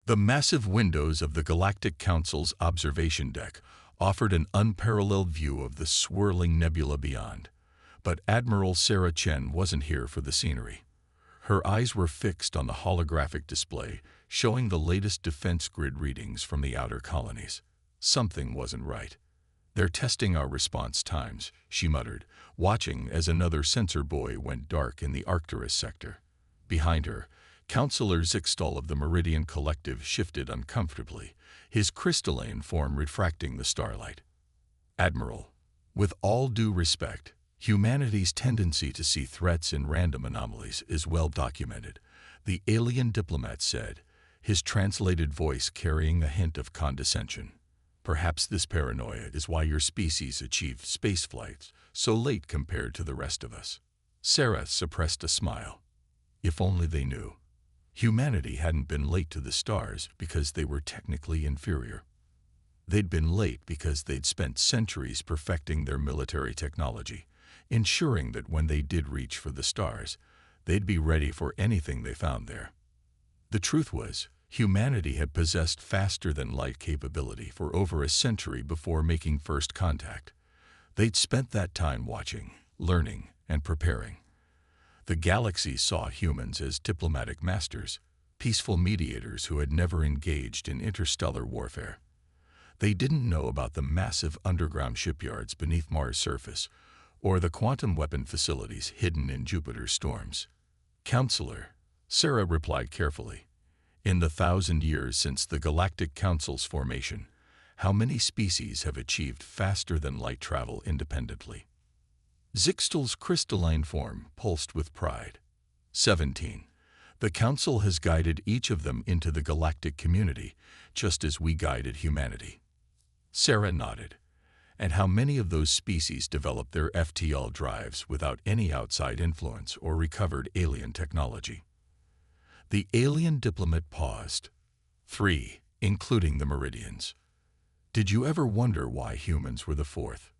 The massive windows of the Galactic Council's observation deck offered an unparalleled view of the swirling nebula beyond. But Admiral Sarah Chen wasn't here for the scenery. Her eyes were fixed on the holographic display, showing the latest defense grid readings from the outer colonies. Something wasn't right. "They're testing our response times," she muttered, watching as another sensor buoy went dark in the Arcturus sector. Behind her, Counselor Zixtal of the Meridian Collective shifted uncomfortably, his crystalline form refracting the starlight. "Admiral, with all due respect, humanity's tendency to see threats in random anomalies is well documented," the alien diplomat said, his translated voice carrying a hint of condescension. "Perhaps this paranoia is why your species achieved space flights so late compared to the rest of us." Sarah suppressed a smile. If only they knew. Humanity hadn't been late to the stars because they were technically inferior. They'd been late because they'd spent centuries perfecting their military technology, ensuring that when they did reach for the stars, they'd be ready for anything they found there. The truth was, humanity had possessed faster-than-light capability for over a century before making first contact. They'd spent that time watching, learning, and preparing. The galaxy saw humans as diplomatic masters, peaceful mediators who had never engaged in interstellar warfare. They didn't know about the massive underground shipyards beneath Mars' surface, or the quantum weapon facilities hidden in Jupiter's storms. "Counselor," Sarah replied carefully, "in the 1,000 years since the Galactic Council's formation, how many species have achieved faster-than-light travel independently?" Zixtal's crystalline form pulsed with pride. 17. The Council has guided each of them into the galactic community, just as we guided humanity. Sarah nodded. "And how many of those species developed their FTL drives without any outside influence or recovered alien technology?" The alien diplomat paused. 3, including the Meridians. "Did you ever wonder why humans were the fourth?"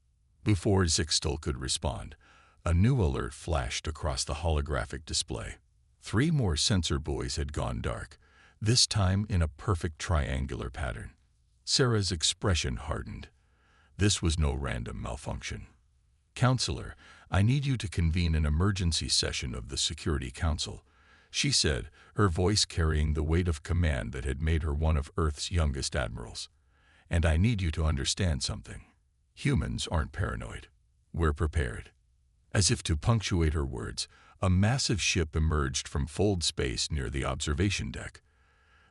Before Zixtal could respond, a new alert flashed across the holographic display. 3 more sensor buoys had gone dark, this time in a perfect triangular pattern. Sarah's expression hardened. This was no random malfunction. "Counselor, I need you to convene an emergency session of the Security Council," she said, her voice carrying the weight of command that had made her one of Earth's youngest admirals. "And I need you to understand something. Humans aren't paranoid. We're prepared." As if to punctuate her words, a massive ship emerged from fold space near the observation deck.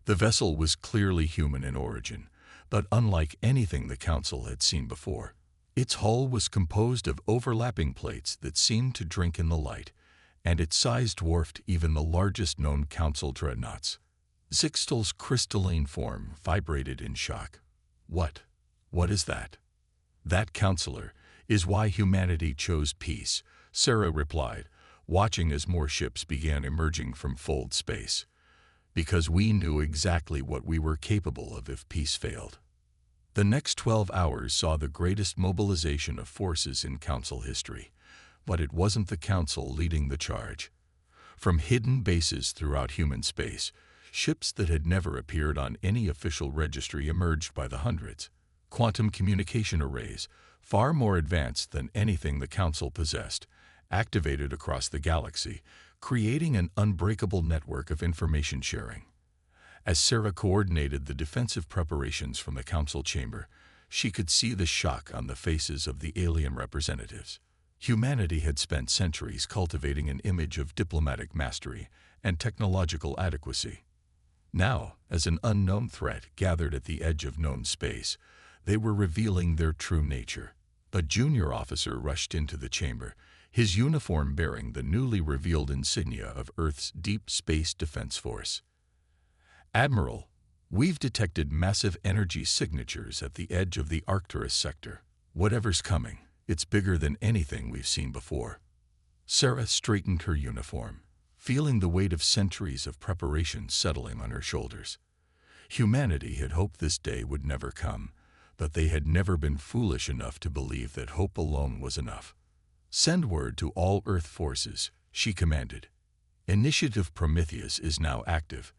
The vessel was clearly human in origin, but unlike anything the Council had seen before. Its hull was composed of overlapping plates that seemed to drink in the light, and its size dwarfed even the largest known Council dreadnoughts. Zixtal's crystalline form vibrated in shock. What is that?" "That, Counselor, is why humanity chose peace," Sarah replied, watching as more ships began emerging from fold space. "Because we knew exactly what we were capable of if peace failed." The next 12 hours saw the greatest mobilization of forces in Council history, but it wasn't the Council leading the charge. From hidden bases throughout human space, ships that had never appeared on any official registry emerged by the hundreds. Quantum communication arrays, far more advanced than anything the Council possessed, activated across the galaxy, creating an unbreakable network of information sharing. As Sarah coordinated the defensive preparations from the Council chamber, she could see the shock on the faces of the alien representatives. Humanity had spent centuries cultivating an image of diplomatic mastery and technological adequacy. Now, as an unknown threat gathered at the edge of known space, they were revealing their true nature. A junior officer rushed into the chamber, his uniform bearing the newly revealed insignia of Earth's Deep Space Defense Force. "Admiral, we've detected massive energy signatures at the edge of the Arcturus sector. Whatever's coming, it's bigger than anything we've seen before." Sarah straightened her uniform, feeling the weight of centuries of preparation settling on her shoulders. Humanity had hoped this day would never come, but they had never been foolish enough to believe that hope alone was enough. "Send word to all Earth forces," she commanded. "Initiative Prometheus is now active.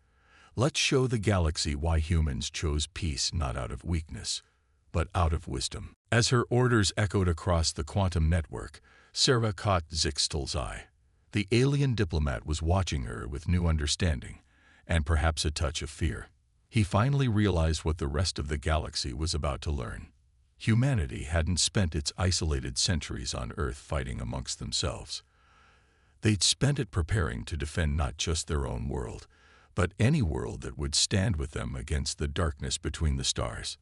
Let's show the galaxy why humans chose peace not out of weakness, but out of wisdom. As her orders echoed across the quantum network, Sarah caught Zixtel's eye. The alien diplomat was watching her with new understanding, and perhaps a touch of fear. He finally realized what the rest of the galaxy was about to learn. Humanity hadn't spent its isolated centuries on Earth fighting amongst themselves. They'd spent it preparing to defend not just their own world, but any world that would stand with them against the darkness between the stars.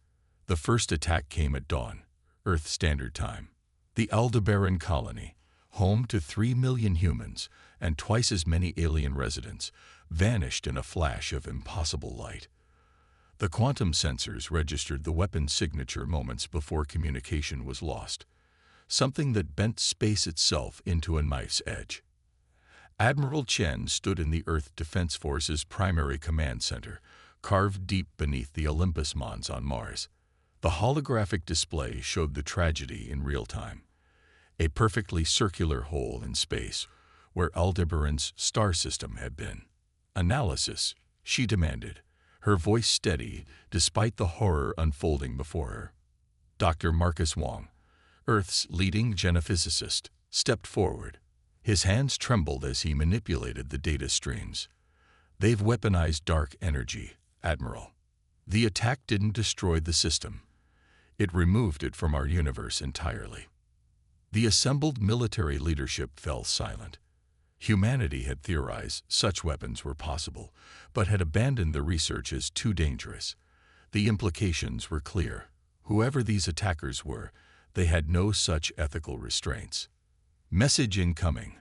The first attack came at dawn, Earth Standard Time. The Aldebaran colony, home to 3 million humans and twice as many alien residents, vanished in a flash of impossible light. The quantum sensors registered the weapon's signature moments before communication was lost, something that bent space itself into a knife's edge. Admiral Chen stood in the Earth Defense Force's primary command center, carved deep beneath the Olympus Mons on Mars. The holographic display showed the tragedy in real time. A perfectly circular hole in space where Aldebaran's star system had been. Analysis, she demanded, her voice steady despite the horror unfolding before her. Dr. Marcus Wong, Earth's leading genophysicist, stepped forward. His hands trembled as he manipulated the data streams. They've weaponized dark energy, Admiral. The attack didn't destroy the system. It removed it from our universe entirely. The assembled military leadership fell silent. Humanity had theorized such weapons were possible, but had abandoned the research as too dangerous. The implications were clear. Whoever these attackers were, they had no such ethical restraints. "Message incoming,"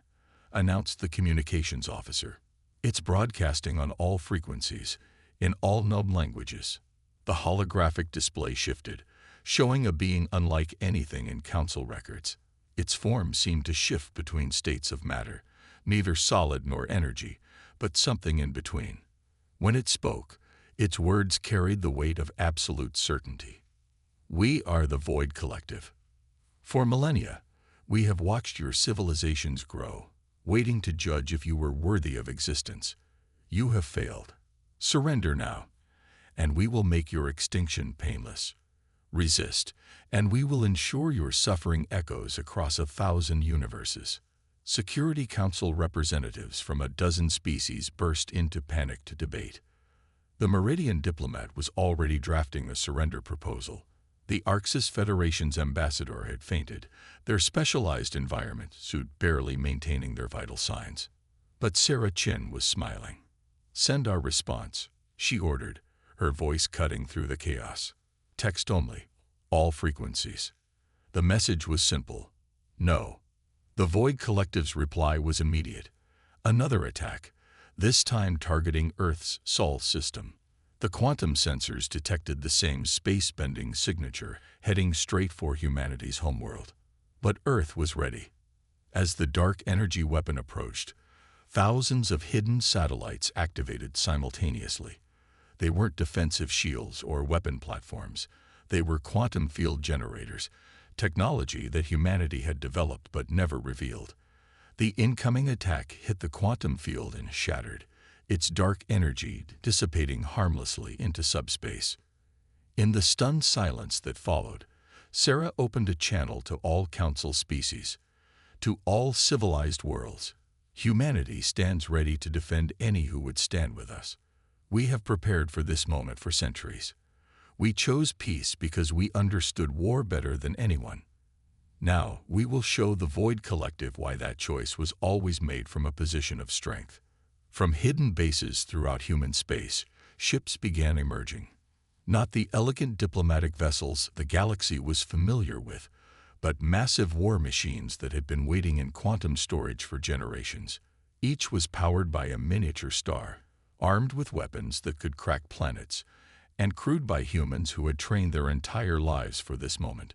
announced the communications officer. "It's broadcasting on all frequencies, in all known languages." The holographic display shifted, showing a being unlike anything in Council records. Its form seemed to shift between states of matter, neither solid nor energy, but something in between. When it spoke, its words carried the weight of absolute certainty. "We are the Void Collective. For millennia, we have watched your civilizations grow, waiting to judge if you were worthy of existence. You have failed. Surrender now, and we will make your extinction painless. Resist, and we will ensure your suffering echoes across 1,000 universes." Security Council representatives from a dozen species burst into panicked debate. The Meridian diplomat was already drafting a surrender proposal. The Arxis Federation's ambassador had fainted, their specialized environment suit barely maintaining their vital signs. But Sarah Chen was smiling. "Send our response," she ordered, her voice cutting through the chaos. "Text only, all frequencies." The message was simple: no. The Void Collective's reply was immediate. Another attack, this time targeting Earth's Sol system. The quantum sensors detected the same space-bending signature, heading straight for humanity's homeworld. But Earth was ready. As the dark energy weapon approached, thousands of hidden satellites activated simultaneously. They weren't defensive shields or weapon platforms. They were quantum field generators, technology that humanity had developed but never revealed. The incoming attack hit the quantum field and shattered, its dark energy dissipating harmlessly into subspace. In the stunned silence that followed, Sarah opened a channel to all Council species, to all civilized worlds. Humanity stands ready to defend any who would stand with us. We have prepared for this moment for centuries. We chose peace because we understood war better than anyone. Now, we will show the Void Collective why that choice was always made from a position of strength. From hidden bases throughout human space, ships began emerging. Not the elegant diplomatic vessels the galaxy was familiar with, but massive war machines that had been waiting in quantum storage for generations. Each was powered by a miniature star, armed with weapons that could crack planets, and crewed by humans who had trained their entire lives for this moment.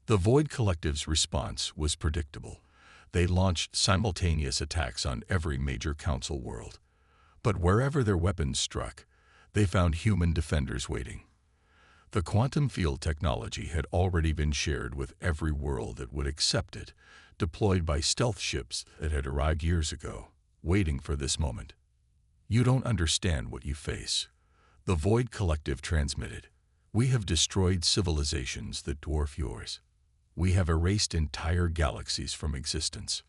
The Void Collective's response was predictable. They launched simultaneous attacks on every major Council world. But wherever their weapons struck, they found human defenders waiting. The quantum field technology had already been shared with every world that would accept it, deployed by stealth ships that had arrived years ago, waiting for this moment. "You don't understand what you face," The Void Collective transmitted, "We have destroyed civilizations that dwarf yours. We have erased entire galaxies from existence."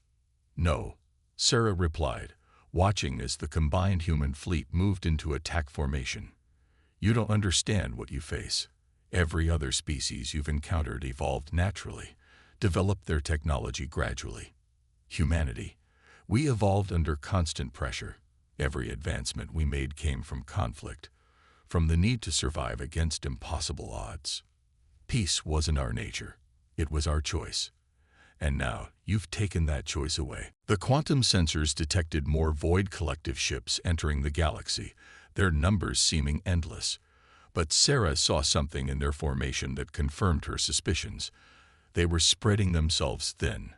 "No," Sarah replied, watching as the combined human fleet moved into attack formation. "You don't understand what you face. Every other species you've encountered evolved naturally, developed their technology gradually. Humanity, we evolved under constant pressure. Every advancement we made came from conflict, from the need to survive against impossible odds. Peace wasn't our nature, it was our choice. And now, you've taken that choice away." The quantum sensors detected more Void Collective ships entering the galaxy, their numbers seeming endless. But Sarah saw something in their formation that confirmed her suspicions. They were spreading themselves thin,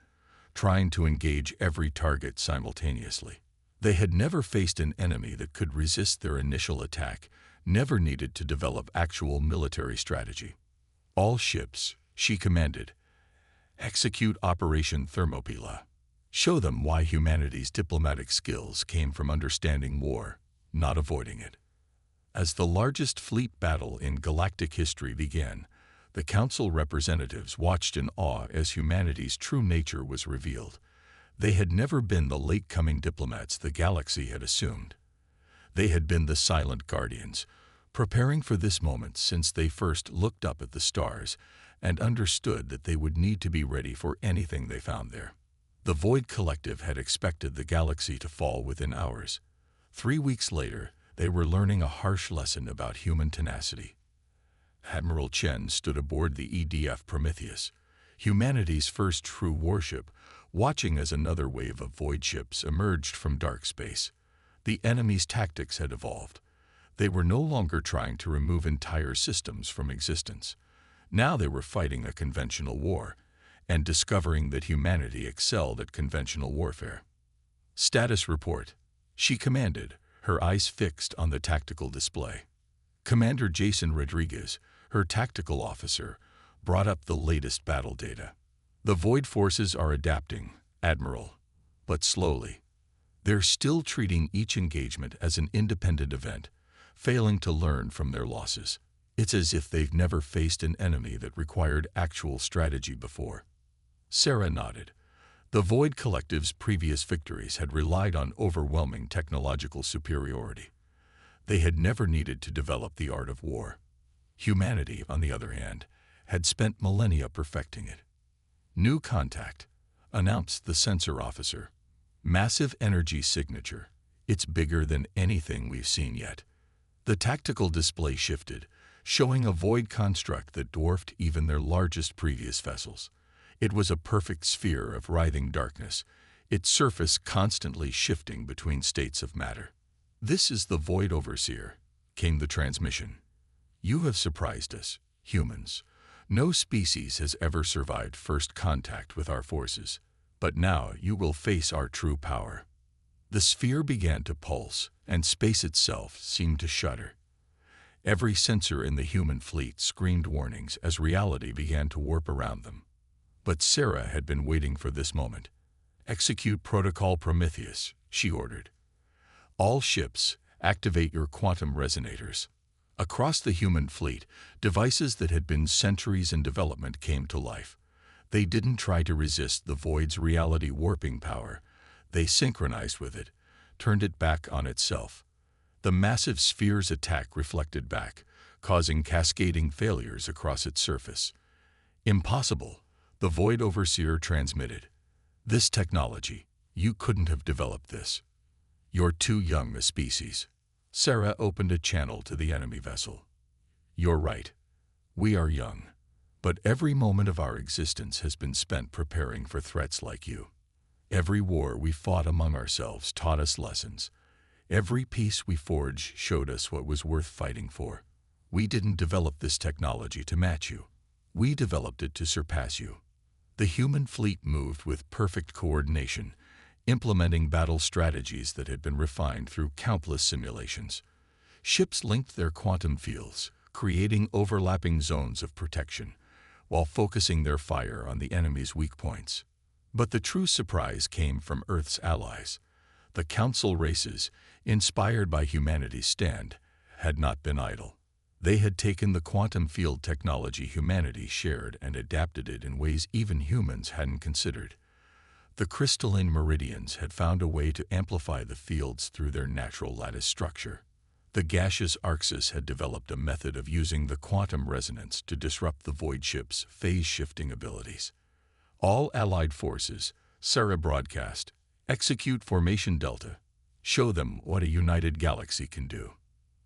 trying to engage every target simultaneously. They had never faced an enemy that could resist their initial attack, never needed to develop actual military strategy. "All ships," she commanded, "execute Operation Thermopylae. Show them why humanity's diplomatic skills came from understanding war, not avoiding it." As the largest fleet battle in galactic history began, the Council representatives watched in awe as humanity's true nature was revealed. They had never been the late-coming diplomats the galaxy had assumed. They had been the silent guardians, preparing for this moment since they first looked up at the stars and understood that they would need to be ready for anything they found there. The Void Collective had expected the galaxy to fall within hours. 3 weeks later, they were learning a harsh lesson about human tenacity. Admiral Chen stood aboard the EDF Prometheus, humanity's first true warship, watching as another wave of void ships emerged from dark space. The enemy's tactics had evolved. They were no longer trying to remove entire systems from existence. Now they were fighting a conventional war, and discovering that humanity excelled at conventional warfare. "Status report," she commanded, her eyes fixed on the tactical display. Commander Jason Rodriguez, her tactical officer, brought up the latest battle data. "The Void forces are adapting, Admiral, but slowly. They're still treating each engagement as an independent event, failing to learn from their losses. It's as if they've never faced an enemy that required actual strategy before." Sarah nodded. The Void Collective's previous victories had relied on overwhelming technological superiority. They had never needed to develop the art of war. Humanity, on the other hand, had spent millennia perfecting it. "New contact," announced the sensor officer. "Massive energy signature. It's bigger than anything we've seen yet." The tactical display shifted, showing a void construct that dwarfed even their largest previous vessels. It was a perfect sphere of writhing darkness, its surface constantly shifting between states of matter. "This is the Void Overseer," came the transmission. "You have surprised us, humans. No species has ever survived first contact with our forces, but now you will face our true power." The sphere began to pulse, and space itself seemed to shudder. Every sensor in the human fleet screamed warnings as reality began to warp around them. But Sarah had been waiting for this moment. "Execute Protocol Prometheus," she ordered. "All ships, activate your quantum resonators." Across the human fleet, devices that had been centuries in development came to life. They didn't try to resist the Void's reality warping power. They synchronized with it, turned it back on itself. The massive sphere's attack reflected back, causing cascading failures across its surface. "Impossible," the Void Overseer transmitted. "This technology, you couldn't have developed this. You're too young a species." Sarah opened a channel to the enemy vessel. "You're right. We are young. But every moment of our existence has been spent preparing for threats like you. Every war we fought among ourselves taught us lessons. Every peace we forged showed us what was worth fighting for. We didn't develop this technology to match you. We developed it to surpass you." The human fleet moved with perfect coordination, implementing battle strategies that had been refined through countless simulations. Ships linked their quantum fields, creating overlapping zones of protection, while focusing their fire on the enemy's weak points. But the true surprise came from Earth's allies. The Council races, inspired by humanity's stand, had not been idle. They had taken the quantum field technology humanity shared and adapted it in ways even humans hadn't considered. The crystalline meridians had found a way to amplify the fields through their natural lattice structure. The gaseous Arxis had developed a method of using the quantum resonance to disrupt the void ship's phase-shifting abilities. All Allied forces, Sarah broadcast, execute Formation Delta. Show them what a united galaxy can do.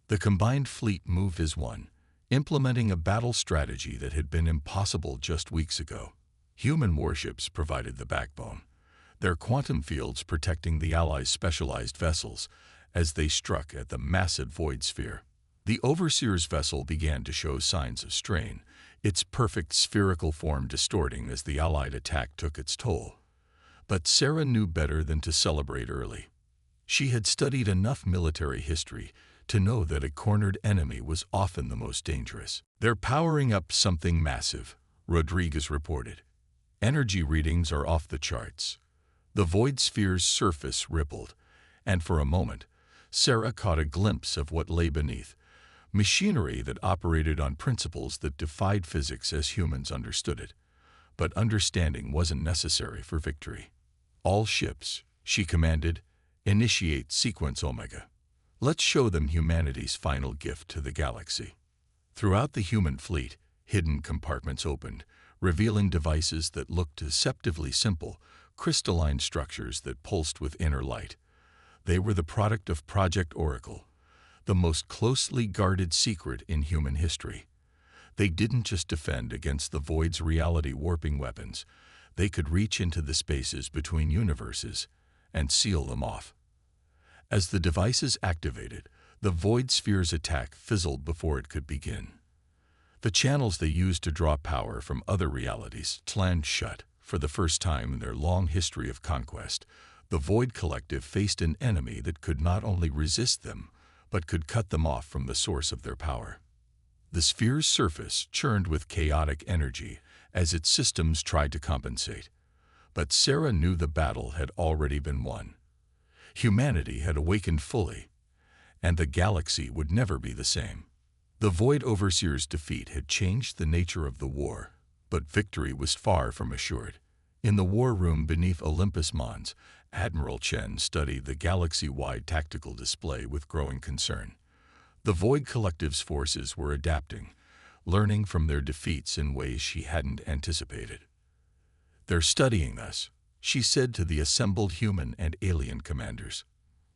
The combined fleet moved as one, implementing a battle strategy that had been impossible just weeks ago. Human warships provided the backbone, their quantum fields protecting the Allies' specialized vessels as they struck at the massive void sphere. The Overseer's vessel began to show signs of strain, its perfect spherical form distorting as the Allied attack took its toll. But Sarah knew better than to celebrate early. She had studied enough military history to know that a cornered enemy was often the most dangerous. "They're powering up something massive," Rodriguez reported. "Energy readings are off the charts." The void sphere's surface rippled, and for a moment, Sarah caught a glimpse of what lay beneath, machinery that operated on principles that defied physics as humans understood it. But understanding wasn't necessary for victory. "All ships," she commanded, "initiate sequence Omega. Let's show them humanity's final gift to the galaxy." Throughout the human fleet, hidden compartments opened, revealing devices that looked deceptively simple, crystalline structures that pulsed with inner light. They were the product of Project Oracle, the most closely guarded secret in human history. They didn't just defend against the void's reality-warping weapons. They could reach into the spaces between universes and seal them off. As the devices activated, the void sphere's attack fizzled before it could begin. The channels they used to draw power from other realities slammed shut. For the first time in their long history of conquest, the Void Collective faced an enemy that could not only resist them, but could cut them off from the source of their power. The sphere's surface churned with chaotic energy as its systems tried to compensate. But Sarah knew the battle had already been won. Humanity had awakened fully, and the galaxy would never be the same. The Void Overseer's defeat had changed the nature of the war, but victory was far from assured. In the war room beneath Olympus Mons, Admiral Chen studied the galaxy-wide tactical display with growing concern. The Void Collective's forces were adapting, learning from their defeats in ways she hadn't anticipated. "They're studying us," she said to the assembled human and alien commanders.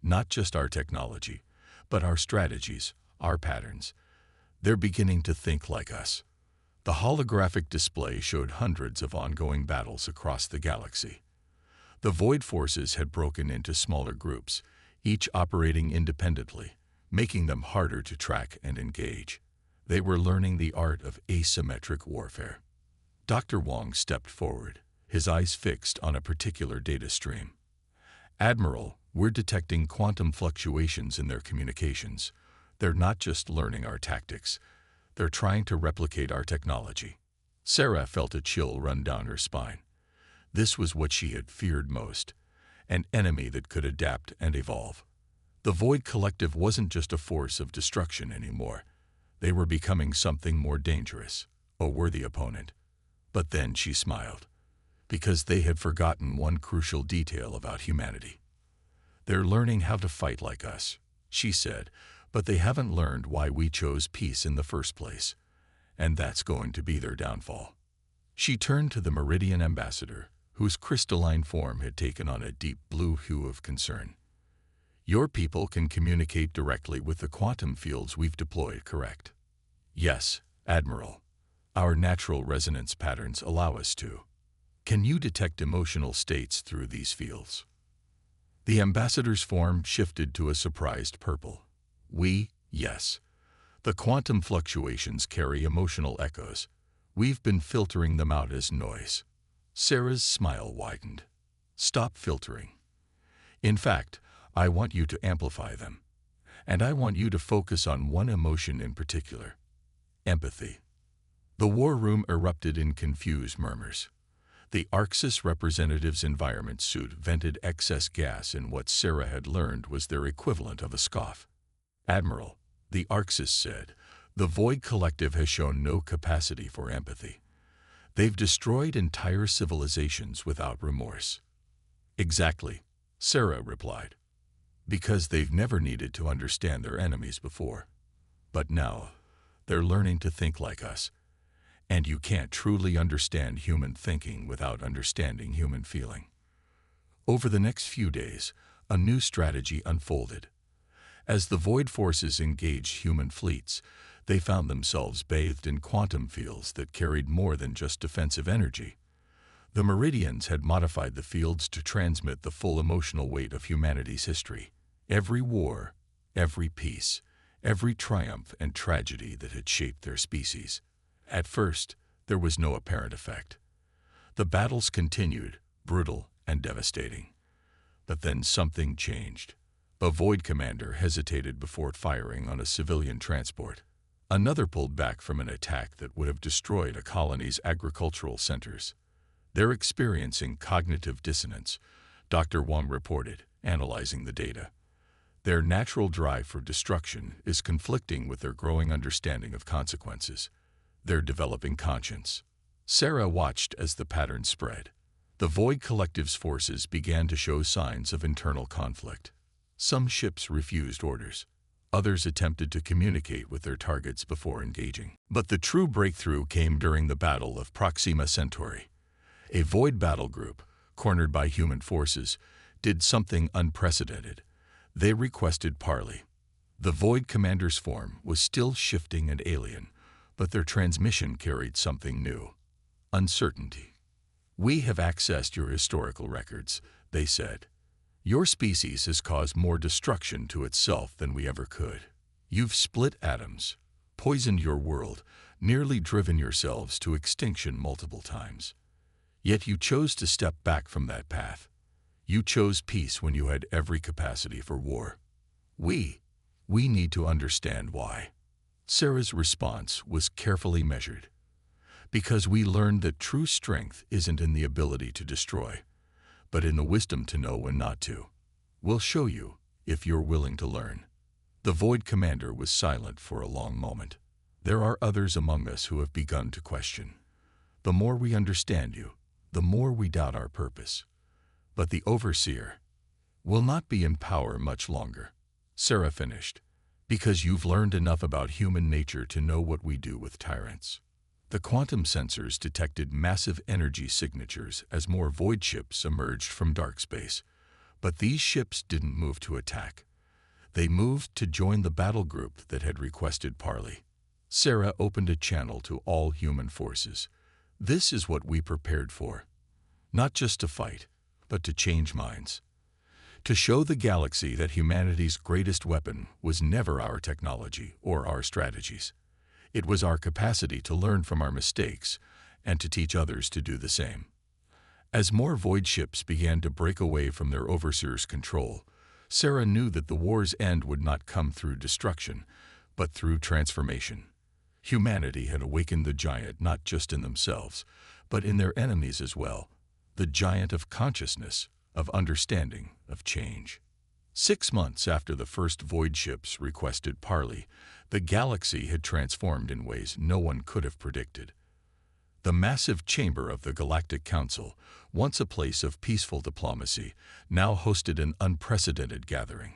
"Not just our technology, but our strategies, our patterns. They're beginning to think like us." The holographic display showed hundreds of ongoing battles across the galaxy. The Void forces had broken into smaller groups, each operating independently, making them harder to track and engage. They were learning the art of asymmetric warfare. Dr. Wong stepped forward, his eyes fixed on a particular data stream. "Admiral, we're detecting quantum fluctuations in their communications. They're not just learning our tactics. They're trying to replicate our technology." Sarah felt a chill run down her spine. This was what she had feared most, an enemy that could adapt and evolve. The Void Collective wasn't just a force of destruction anymore. They were becoming something more dangerous, a worthy opponent. But then she smiled, because they had forgotten one crucial detail about humanity. "They're learning how to fight like us," she said, "but they haven't learned why we chose peace in the first place, and that's going to be their downfall." She turned to the Meridian ambassador, whose crystalline form had taken on a deep blue hue of concern. "Your people can communicate directly with the quantum fields we've deployed, correct?" "Yes, Admiral. Our natural resonance patterns allow us to." "Can you detect emotional states through these fields?" The ambassador's form shifted to a surprised purple. Yes. The quantum fluctuations carry emotional echoes. We've been filtering them out as noise." Sarah's smile widened. "Stop filtering. In fact, I want you to amplify them. And I want you to focus on one emotion in particular: empathy." The war room erupted in confused murmurs. The Arxis representative's environment suit vented excess gas in what Sarah had learned was their equivalent of a scoff. "Admiral, The Arxis said, "The Void Collective has shown no capacity for empathy. They've destroyed entire civilizations without remorse." "Exactly," Sarah replied. "Because they've never needed to understand their enemies before. But now, they're learning to think like us. And you can't truly understand human thinking without understanding human feeling." Over the next few days, a new strategy unfolded. As the Void forces engaged human fleets, they found themselves bathed in quantum fields that carried more than just defensive energy. The Meridians had modified the fields to transmit the full emotional weight of humanity's history. Every war, every peace, every triumph and tragedy that had shaped their species. At first, there was no apparent effect. The battles continued, brutal and devastating. But then something changed. A Void commander hesitated before firing on a civilian transport. Another pulled back from an attack that would have destroyed a colony's agricultural centers. "They're experiencing cognitive dissonance," Dr. Wong reported, analyzing the data. "Their natural drive for destruction is conflicting with their growing understanding of consequences. They're developing conscience." Sarah watched as the pattern spread. The Void Collective's forces began to show signs of internal conflict. Some ships refused orders. Others attempted to communicate with their targets before engaging. But the true breakthrough came during the Battle of Proxima Centauri. A Void battle group, cornered by human forces, did something unprecedented. They requested parley. The Void commander's form was still shifting and alien, but their transmission carried something new: uncertainty. "We have accessed your historical records," they said. "Your species has caused more destruction to itself than we ever could. You've split atoms, poisoned your world, nearly driven yourselves to extinction multiple times. Yet you chose to step back from that path. You chose peace when you had every capacity for war. We need to understand why." Sarah's response was carefully measured. "Because we learned that true strength isn't in the ability to destroy, but in the wisdom to know when not to. We'll show you, if you're willing to learn." The Void commander was silent for a long moment. "There are others among us who have begun to question. The more we understand you, the more we doubt our purpose. But the Overseer will not be in power much longer," Sarah finished, "because you've learned enough about human nature to know what we do with tyrants." The quantum sensors detected massive energy signatures as more Void ships emerged from dark space. But these ships didn't move to attack. They moved to join the battle group that had requested parley. Sarah opened a channel to all human forces. "This is what we prepared for. Not just to fight, but to change minds. To show the galaxy that humanity's greatest weapon was never our technology or our strategies. It was our capacity to learn from our mistakes and to teach others to do the same." As more Void ships began to break away from their Overseer's control, Sarah knew that the war's end would not come through destruction, but through transformation. Humanity had awakened the giant not just in themselves, but in their enemies as well, the giant of consciousness, of understanding, of change. 6 months after the first Void ships requested parley, the galaxy had transformed in ways no one could have predicted. The massive chamber of the Galactic Council, once a place of peaceful diplomacy, now hosted an unprecedented gathering.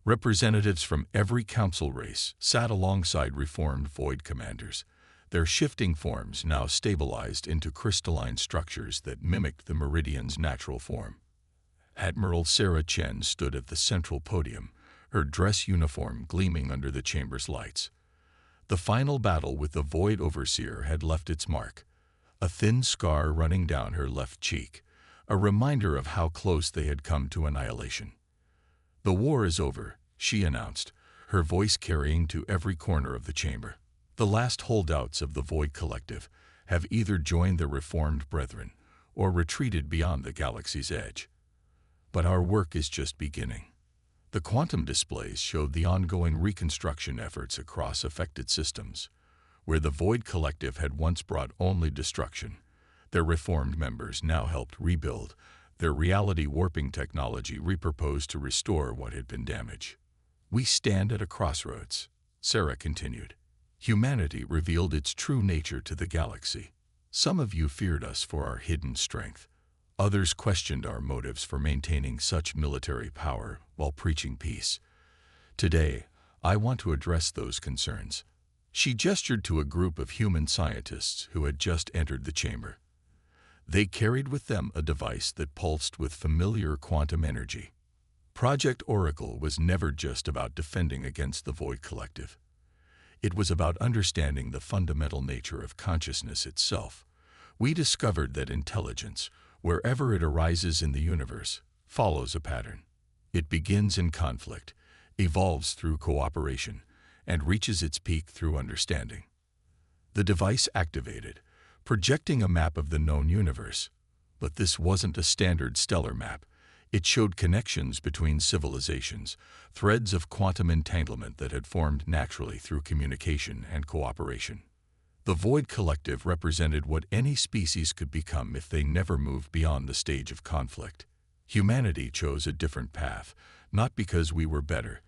Representatives from every council race sat alongside reformed Void commanders, their shifting forms now stabilized into crystalline structures that mimicked the Meridian's natural form. Admiral Sarah Chen stood at the central podium, her dress uniform gleaming under the chamber's lights. The final battle with the Void Overseer had left its mark, a thin scar running down her left cheek, a reminder of how close they had come to annihilation. "The war is over," she announced, her voice carrying to every corner of the chamber. "The last holdouts of the Void Collective have either joined their reformed brethren or retreated beyond the galaxy's edge. But our work is just beginning." The quantum displays showed the ongoing reconstruction efforts across affected systems. Where the Void Collective had once brought only destruction, their reformed members now helped rebuild, their reality warping technology repurposed to restore what had been damaged. "We stand at a crossroads," Sarah continued. Humanity revealed its true nature to the galaxy. Some of you feared us for our hidden strength. Others questioned our motives for maintaining such military power while preaching peace. Today, I want to address those concerns. She gestured to a group of human scientists who had just entered the chamber. They carried with them a device that pulsed with familiar quantum energy. Project Oracle was never just about defending against the Void Collective. It was about understanding the fundamental nature of consciousness itself. We discovered that intelligence, wherever it arises in the universe, follows a pattern. It begins in conflict, evolves through cooperation, and reaches its peak through understanding. The device activated, projecting a map of the known universe. But this wasn't a standard stellar map. It showed connections between civilizations, threads of quantum entanglement that had formed naturally through communication and cooperation. The Void Collective represented what any species could become if they never moved beyond the stage of conflict. Humanity chose a different path, not because we were better,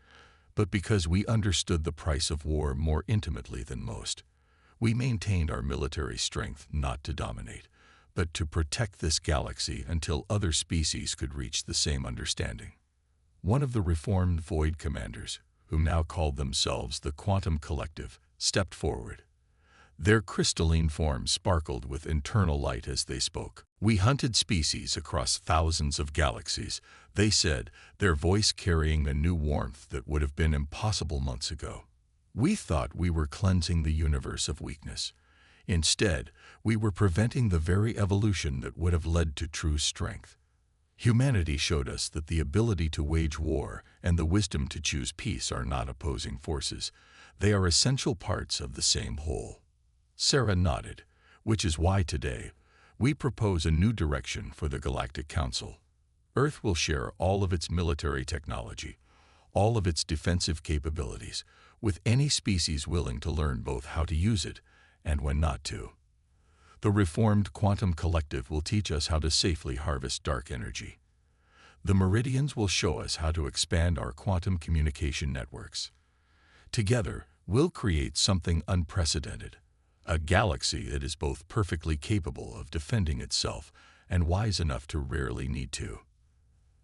but because we understood the price of war more intimately than most. We maintained our military strength not to dominate, but to protect this galaxy until other species could reach the same understanding. One of the reformed Void Commanders, who now called themselves the Quantum Collective, stepped forward. Their crystalline forms sparkled with internal light as they spoke. We hunted species across thousands of galaxies, they said, their voice carrying a new warmth that would have been impossible months ago. We thought we were cleansing the universe of weakness. Instead, we were preventing the very evolution that would have led to true strength. Humanity showed us that the ability to wage war and the wisdom to choose peace are not opposing forces. They are essential parts of the same whole. Sarah nodded, which is why today, we propose a new direction for the Galactic Council. Earth will share all of its military technology, all of its defensive capabilities, with any species willing to learn both how to use it and when not to. The reformed Quantum Collective will teach us how to safely harvest dark energy. The Meridians will show us how to expand our quantum communication networks. Together, we'll create something unprecedented, a galaxy that is both perfectly capable of defending itself and wise enough to rarely need to.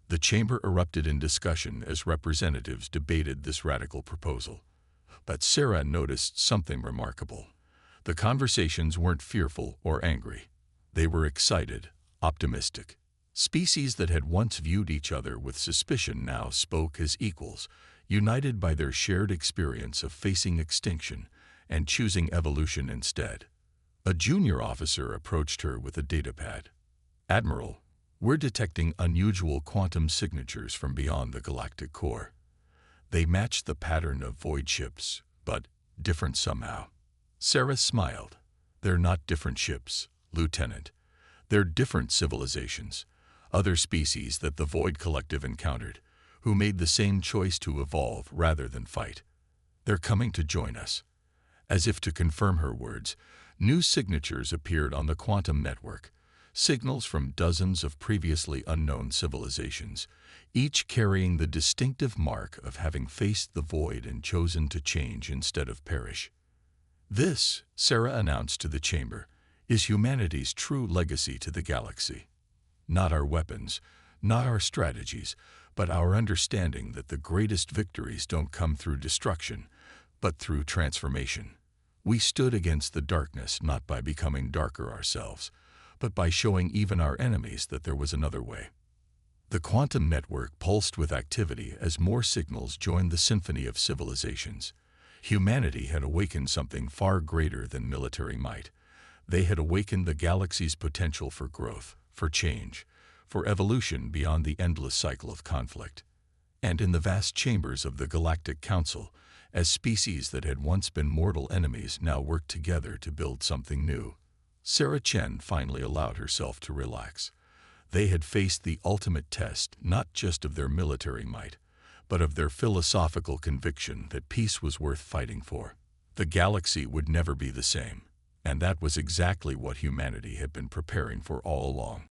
The chamber erupted in discussion as representatives debated this radical proposal. But Sarah noticed something remarkable. The conversations weren't fearful or angry. They were excited, optimistic. Species that had once viewed each other with suspicion now spoke as equals, united by their shared experience of facing extinction and choosing evolution instead. A junior officer approached her with a datapad. "Admiral, we're detecting unusual quantum signatures from beyond the galactic core. They match the pattern of void ships, but different somehow." Sarah smiled. "They're not different ships, Lieutenant. They're different civilizations, other species that the Void Collective encountered, who made the same choice to evolve rather than fight. They're coming to join us." As if to confirm her words, new signatures appeared on the quantum network, signals from dozens of previously unknown civilizations, each carrying the distinctive mark of having faced the void and chosen to change instead of perish. "This," Sarah announced to the chamber, "is humanity's true legacy to the galaxy. Not our weapons, not our strategies, but our understanding that the greatest victories don't come through destruction, but through transformation. We stood against the darkness not by becoming darker ourselves, but by showing even our enemies that there was another way." The quantum network pulsed with activity as more signals joined the symphony of civilizations. Humanity had awakened something far greater than military might. They had awakened the galaxy's potential for growth, for change, for evolution beyond the endless cycle of conflict. And in the vast chambers of the Galactic Council, as species that had once been mortal enemies now worked together to build something new, Sarah Chen finally allowed herself to relax. They had faced the ultimate test not just of their military might, but of their philosophical conviction that peace was worth fighting for. The galaxy would never be the same, and that was exactly what humanity had been preparing for all along.